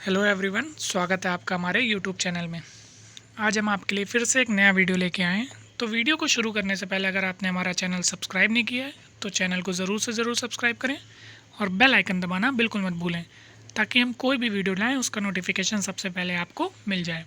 Hello everyone, स्वागत है आपका हमारे यूट्यूब चैनल में। आज हम आपके लिए फिर से एक नया वीडियो लेके आए हैं। तो वीडियो को शुरू करने से पहले अगर आपने हमारा चैनल सब्सक्राइब नहीं किया है तो चैनल को ज़रूर से ज़रूर सब्सक्राइब करें और बेल आइकन दबाना बिल्कुल मत भूलें, ताकि हम कोई भी वीडियो लाएँ उसका नोटिफिकेशन सबसे पहले आपको मिल जाए।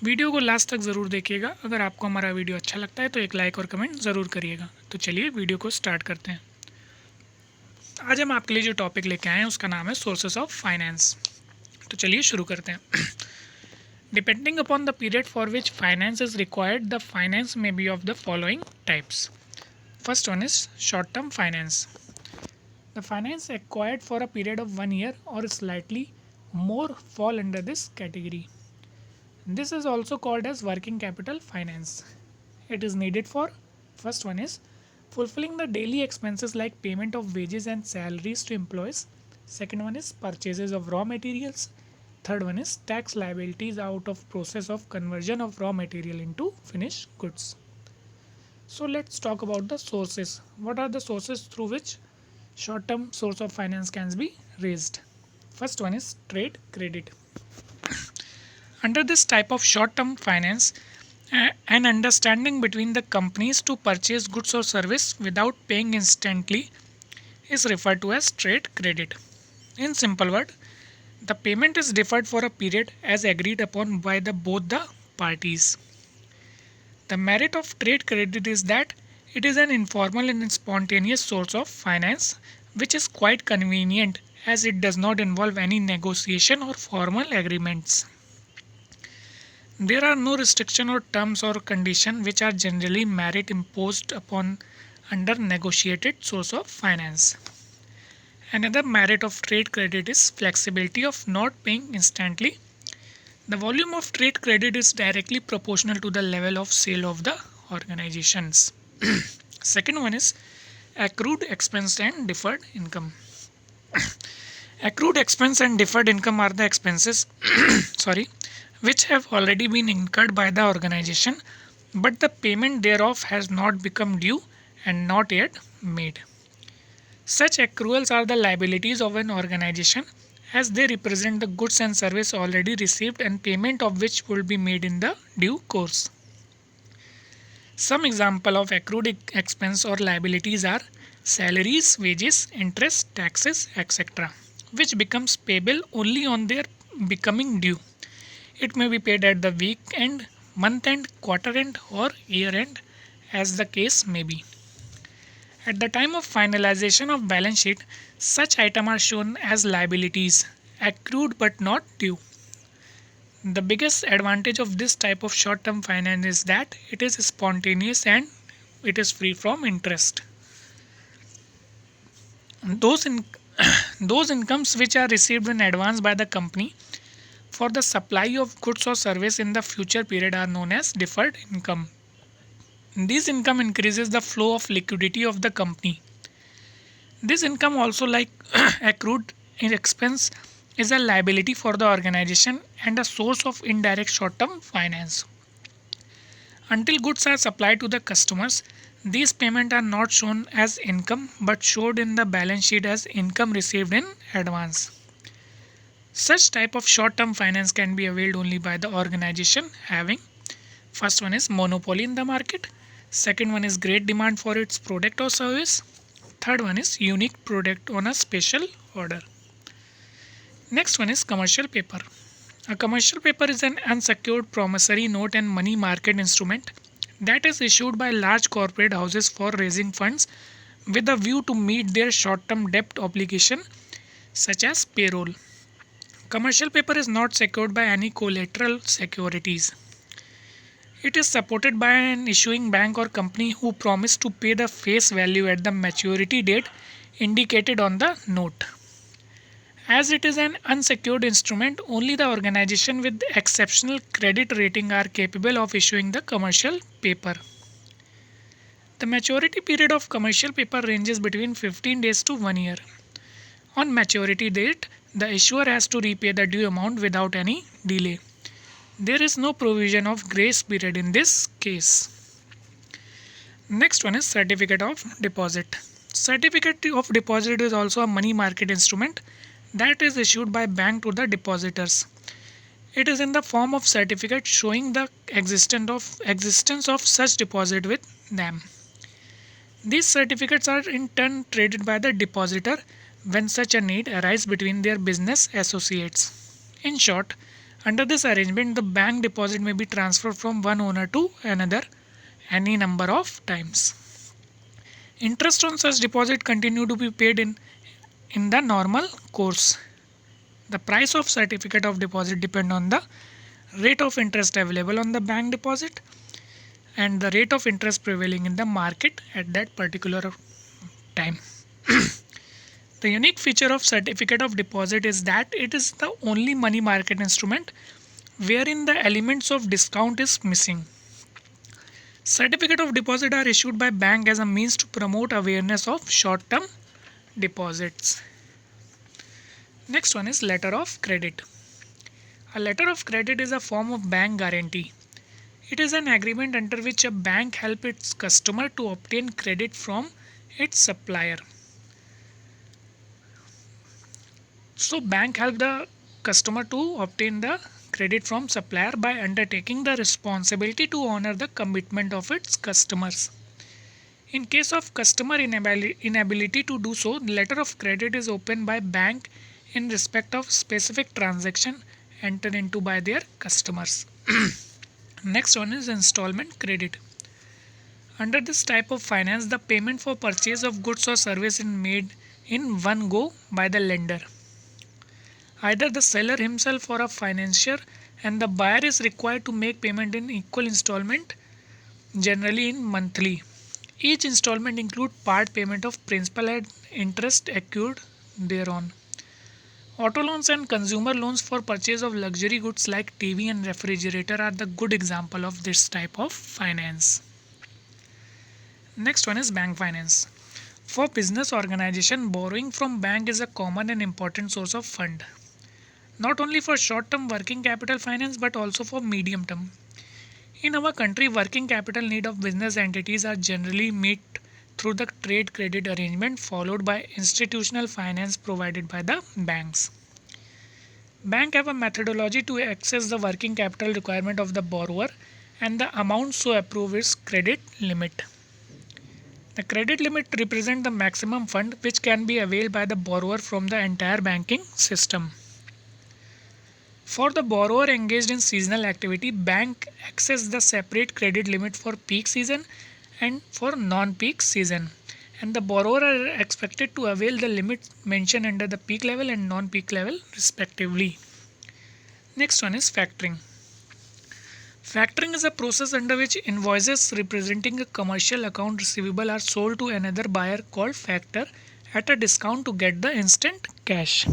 वीडियो को लास्ट तक ज़रूर देखिएगा। अगर आपको हमारा वीडियो अच्छा लगता है तो एक लाइक और कमेंट ज़रूर करिएगा। तो चलिए वीडियो को स्टार्ट करते हैं। आज हम आपके लिए जो टॉपिक लेके आए हैं उसका नाम है सोर्सेस ऑफ फाइनेंस। तो चलिए शुरू करते हैं। Depending upon the period for which finance is required, the finance may be of the following types. First one is short-term finance. The finance acquired for a period of 1 year or slightly more fall under this category. This is also called as working capital finance. It is needed for, first one is fulfilling the daily expenses like payment of wages and salaries to employees. Second one is purchases of raw materials. Third one is tax liabilities out of process of conversion of raw material into finished goods. So let's talk about the sources. What are the sources through which short-term source of finance can be raised? First one is trade credit. Under this type of short-term finance, an understanding between the companies to purchase goods or service without paying instantly is referred to as trade credit. In simple word, the payment is deferred for a period as agreed upon by both the parties. The merit of trade credit is that it is an informal and spontaneous source of finance which is quite convenient as it does not involve any negotiation or formal agreements. There are no restrictions or terms or conditions which are generally merit imposed upon under negotiated source of finance. Another merit of trade credit is flexibility of not paying instantly. The volume of trade credit is directly proportional to the level of sale of the organizations. Second one is accrued expense and deferred income. Accrued expense and deferred income are the expenses which have already been incurred by the organization, but the payment thereof has not become due and not yet made. Such accruals are the liabilities of an organization as they represent the goods and service already received and payment of which will be made in the due course. Some example of accrued expense or liabilities are salaries, wages, interest, taxes, etc., which becomes payable only on their becoming due. It may be paid at the week end, month end, quarter end, or year end, as the case may be. At the time of finalization of balance sheet, such items are shown as liabilities, accrued but not due. The biggest advantage of this type of short-term finance is that it is spontaneous and it is free from interest. Those incomes which are received in advance by the company for the supply of goods or service in the future period are known as deferred income. This income increases the flow of liquidity of the company. This income also, like accrued expense, is a liability for the organization and a source of indirect short-term finance. Until goods are supplied to the customers, these payments are not shown as income but showed in the balance sheet as income received in advance. Such type of short-term finance can be availed only by the organization having, first one is monopoly in the market, second one is great demand for its product or service, third one is unique product on a special order. Next one is commercial paper. A commercial paper is an unsecured promissory note and money market instrument that is issued by large corporate houses for raising funds with a view to meet their short-term debt obligation such as payroll. Commercial paper is not secured by any collateral securities. It is supported by an issuing bank or company who promise to pay the face value at the maturity date indicated on the note. As it is an unsecured instrument, only the organization with exceptional credit rating are capable of issuing the commercial paper. The maturity period of commercial paper ranges between 15 days to 1 year. On maturity date, the issuer has to repay the due amount without any delay. There is no provision of grace period in this case. Next one is certificate of deposit. Certificate of deposit is also a money market instrument that is issued by bank to the depositors. It is in the form of certificate showing the existence of such deposit with them. These certificates are in turn traded by the depositor when such a need arises between their business associates. In short, under this arrangement, the bank deposit may be transferred from one owner to another any number of times. Interest on such deposit continue to be paid in the normal course. The price of certificate of deposit depend on the rate of interest available on the bank deposit and the rate of interest prevailing in the market at that particular time. The unique feature of certificate of deposit is that it is the only money market instrument wherein the elements of discount is missing. Certificate of deposit are issued by bank as a means to promote awareness of short-term deposits. Next one is letter of credit. A letter of credit is a form of bank guarantee. It is an agreement under which a bank helps its customer to obtain credit from its supplier. So bank help the customer to obtain the credit from supplier by undertaking the responsibility to honor the commitment of its customers. In case of customer inability to do so, the letter of credit is opened by bank in respect of specific transaction entered into by their customers. Next one is installment credit. Under this type of finance, the payment for purchase of goods or service is made in one go by the lender. Either the seller himself or a financier, and the buyer is required to make payment in equal installment, generally in monthly. Each installment includes part payment of principal and interest accrued thereon. Auto loans and consumer loans for purchase of luxury goods like TV and refrigerator are the good example of this type of finance. Next one is bank finance. For business organization, borrowing from bank is a common and important source of fund. Not only for short-term working capital finance but also for medium-term. In our country, working capital need of business entities are generally met through the trade credit arrangement followed by institutional finance provided by the banks. Banks have a methodology to access the working capital requirement of the borrower and the amount so approved is credit limit. The credit limit represents the maximum fund which can be availed by the borrower from the entire banking system. For the borrower engaged in seasonal activity, bank access the separate credit limit for peak season and for non-peak season, and the borrower are expected to avail the limit mentioned under the peak level and non-peak level respectively. Next one is factoring. Factoring is a process under which invoices representing a commercial account receivable are sold to another buyer called factor at a discount to get the instant cash.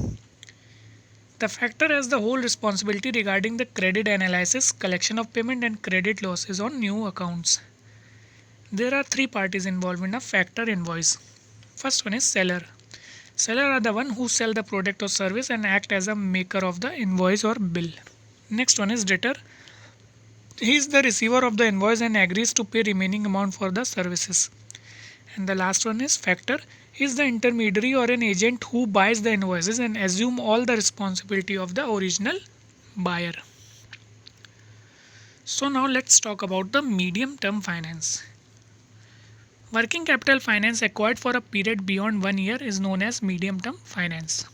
The factor has the whole responsibility regarding the credit analysis, collection of payment and credit losses on new accounts. There are three parties involved in a factor invoice. First one is seller. Seller are the one who sell the product or service and act as a maker of the invoice or bill. Next one is debtor. He is the receiver of the invoice and agrees to pay remaining amount for the services. And the last one is factor. He is the intermediary or an agent who buys the invoices and assume all the responsibility of the original buyer. So now let's talk about the medium term finance. Working capital finance acquired for a period beyond 1 year is known as medium term finance.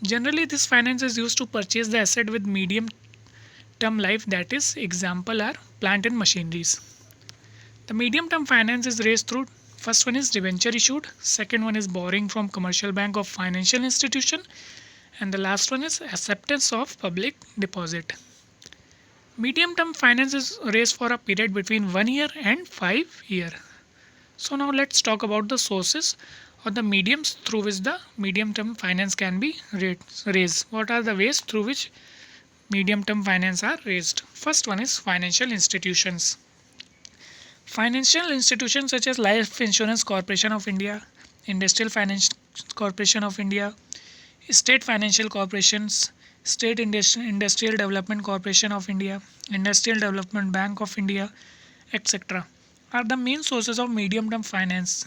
Generally, this finance is used to purchase the asset with medium term life, that is, example are plant and machineries. The medium term finance is raised through first one is debenture issued, second one is borrowing from commercial bank of financial institution, and the last one is acceptance of public deposit. Medium term finance is raised for a period between 1 year and 5 years. So now let's talk about the sources or the mediums through which the medium term finance can be raised. What are the ways through which medium term finance are raised? First one is financial institutions. Financial institutions such as Life Insurance Corporation of India, Industrial Finance Corporation of India, State Financial Corporations, State Industrial Development Corporation of India, Industrial Development Bank of India, etc. are the main sources of medium-term finance.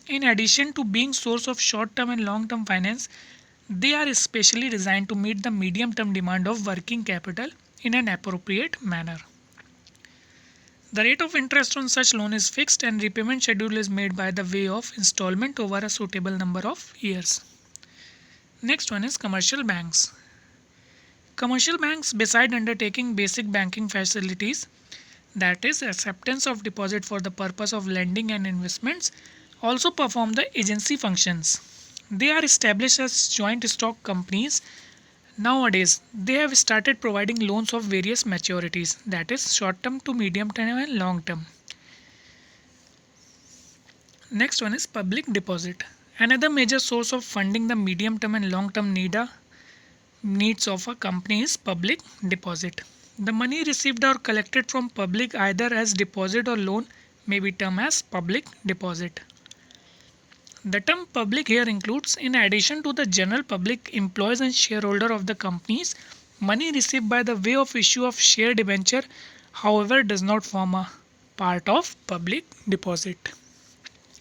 In addition to being source of short-term and long-term finance, They are specially designed to meet the medium-term demand of working capital in an appropriate manner. The rate of interest on such loan is fixed and repayment schedule is made by the way of installment over a suitable number of years. Next one is commercial banks. Commercial banks, beside undertaking basic banking facilities, that is acceptance of deposit for the purpose of lending and investments, also perform the agency functions. They are established as joint stock companies. Nowadays, they have started providing loans of various maturities, that is short term to medium term and long term. Next one is public deposit. Another major source of funding the medium term and long term needs of a company is public deposit. The money received or collected from public either as deposit or loan may be termed as public deposit. The term public here includes, in addition to the general public employees and shareholder of the companies, money received by the way of issue of share debenture, however, does not form a part of public deposit.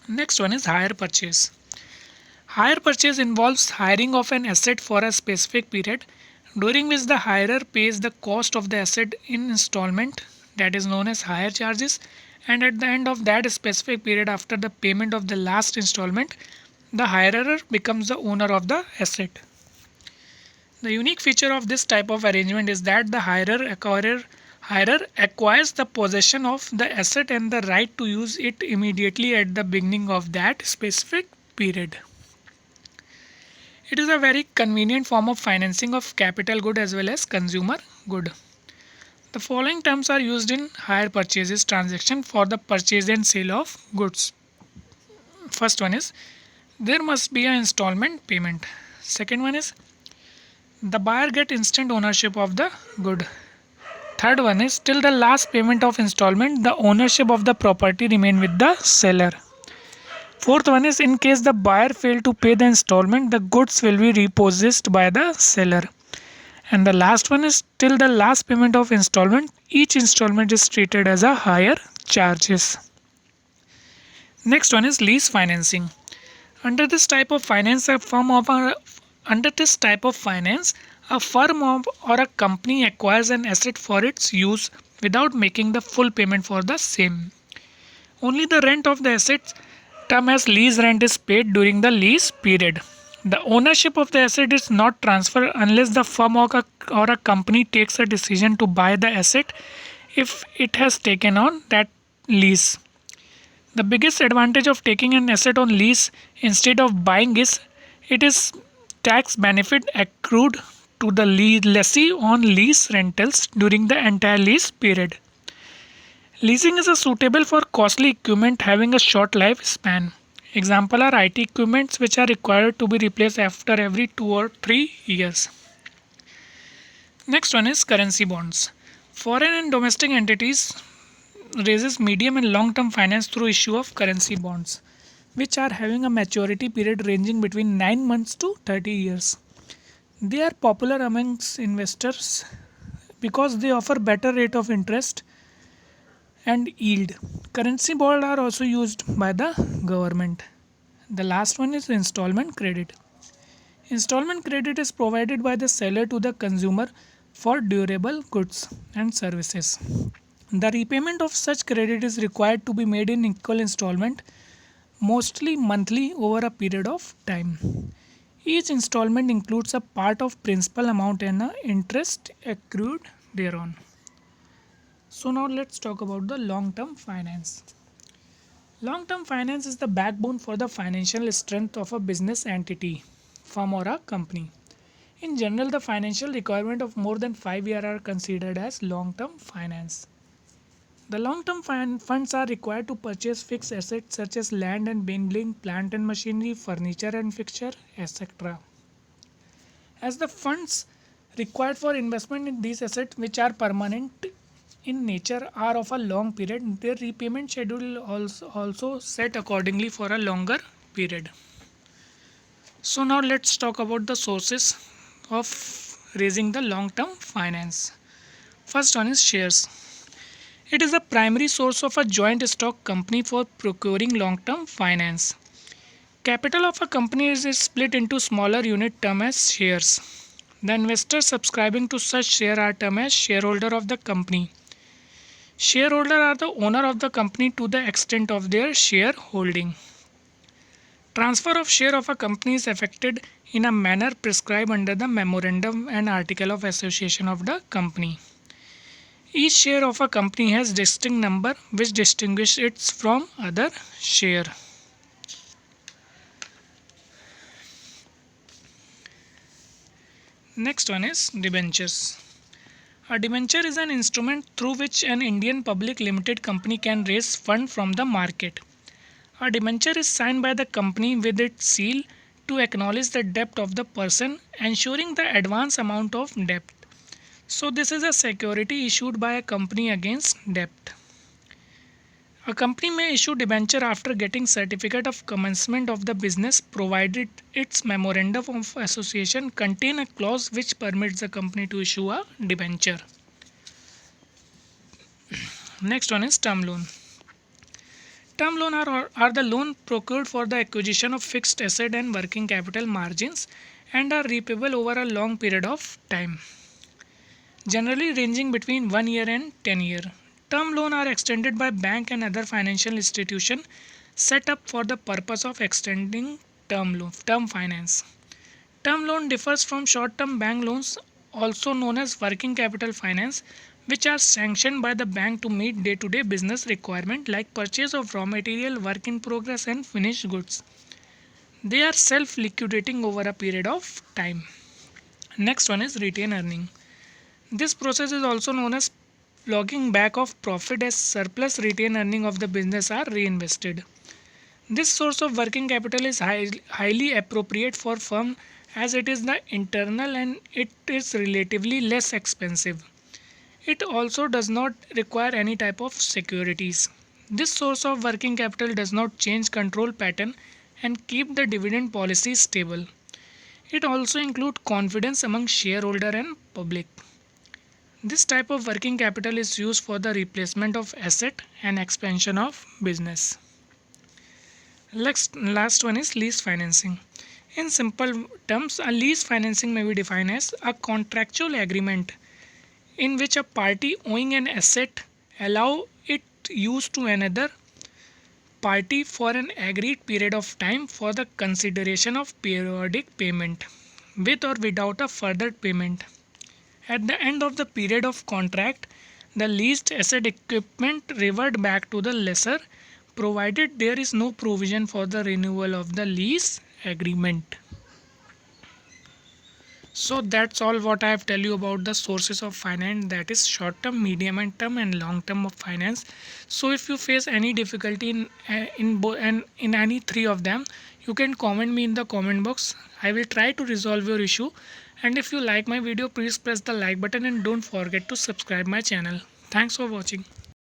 Next one is hire purchase. Hire purchase involves hiring of an asset for a specific period during which the hirer pays the cost of the asset in installment, that is known as hire charges, and at the end of that specific period after the payment of the last installment, the hirer becomes the owner of the asset. The unique feature of this type of arrangement is that the hirer acquires the possession of the asset and the right to use it immediately at the beginning of that specific period. It is a very convenient form of financing of capital good as well as consumer good. The following terms are used in hire purchases transaction for the purchase and sale of goods. First one is, there must be an installment payment. Second one is, the buyer get instant ownership of the good. Third one is, till the last payment of installment, the ownership of the property remain with the seller. Fourth one is, in case the buyer fail to pay the installment, the goods will be repossessed by the seller. And the last one is, till the last payment of installment, each installment is treated as a hire charges. Next one is lease financing. Under this type of finance, a firm or a company acquires an asset for its use without making the full payment for the same. Only the rent of the asset, term as lease rent, is paid during the lease period. The ownership of the asset is not transferred unless the firm or a company takes a decision to buy the asset if it has taken on that lease. The biggest advantage of taking an asset on lease instead of buying is it is tax benefit accrued to the lessee on lease rentals during the entire lease period. Leasing is suitable for costly equipment having a short life span. Example are IT equipments which are required to be replaced after every 2 or 3 years. Next one is currency bonds. Foreign and domestic entities raises medium and long term finance through issue of currency bonds, which are having a maturity period ranging between 9 months to 30 years. They are popular amongst investors because they offer better rate of interest and yield. Currency bonds are also used by the government. The last one is installment credit. Installment credit is provided by the seller to the consumer for durable goods and services. The repayment of such credit is required to be made in equal installment, mostly monthly over a period of time. Each installment includes a part of principal amount and interest accrued thereon. So now let's talk about the long-term finance. Long-term finance is the backbone for the financial strength of a business entity, firm or a company. In general, the financial requirement of more than 5 years are considered as long-term finance. The long-term funds are required to purchase fixed assets such as land and building, plant and machinery, furniture and fixture, etc. As the funds required for investment in these assets, which are permanent in nature, are of a long period, their repayment schedule also set accordingly for a longer period. So now let's talk about the sources of raising the long-term finance. First one is shares. It is the primary source of a joint stock company for procuring long-term finance. Capital of a company is split into smaller unit termed as shares. The investors subscribing to such share are termed as shareholder of the company. Shareholder are the owner of the company to the extent of their shareholding. Transfer of share of a company is effected in a manner prescribed under the memorandum and article of association of the company. Each share of a company has distinct number which distinguish it from other share. Next one is debentures. A debenture is an instrument through which an Indian public limited company can raise fund from the market. A debenture is signed by the company with its seal to acknowledge the debt of the person, ensuring the advance amount of debt. So this is a security issued by a company against debt. A company may issue debenture after getting certificate of commencement of the business provided its memorandum of association contain a clause which permits the company to issue a debenture. Next one is term loan. Term loan are the loan procured for the acquisition of fixed asset and working capital margins and are repayable over a long period of time, generally ranging between 1 year and 10 years. Term loan are extended by bank and other financial institution set up for the purpose of extending term finance. Term loan differs from short-term bank loans, also known as working capital finance, which are sanctioned by the bank to meet day-to-day business requirement like purchase of raw material, work in progress and finished goods. They are self-liquidating over a period of time. Next one is retained earning. This process is also known as logging back of profit as surplus retained earning of the business are reinvested. This source of working capital is highly appropriate for firm as it is the internal and it is relatively less expensive. It also does not require any type of securities. This source of working capital does not change control pattern and keep the dividend policy stable. It also includes confidence among shareholder and public. This type of working capital is used for the replacement of asset and expansion of business. Last one is lease financing. In simple terms, a lease financing may be defined as a contractual agreement in which a party owning an asset allow it use to another party for an agreed period of time for the consideration of periodic payment, with or without a further payment. At the end of the period of contract, the leased asset equipment revert back to the lessor provided there is no provision for the renewal of the lease agreement. So that's all what I have tell you about the sources of finance, that is short term, medium and term and long term of finance. So if you face any difficulty in any three of them, you can comment me in the comment box. I will try to resolve your issue. And if you like my video, please press the like button and don't forget to subscribe my channel. Thanks for watching.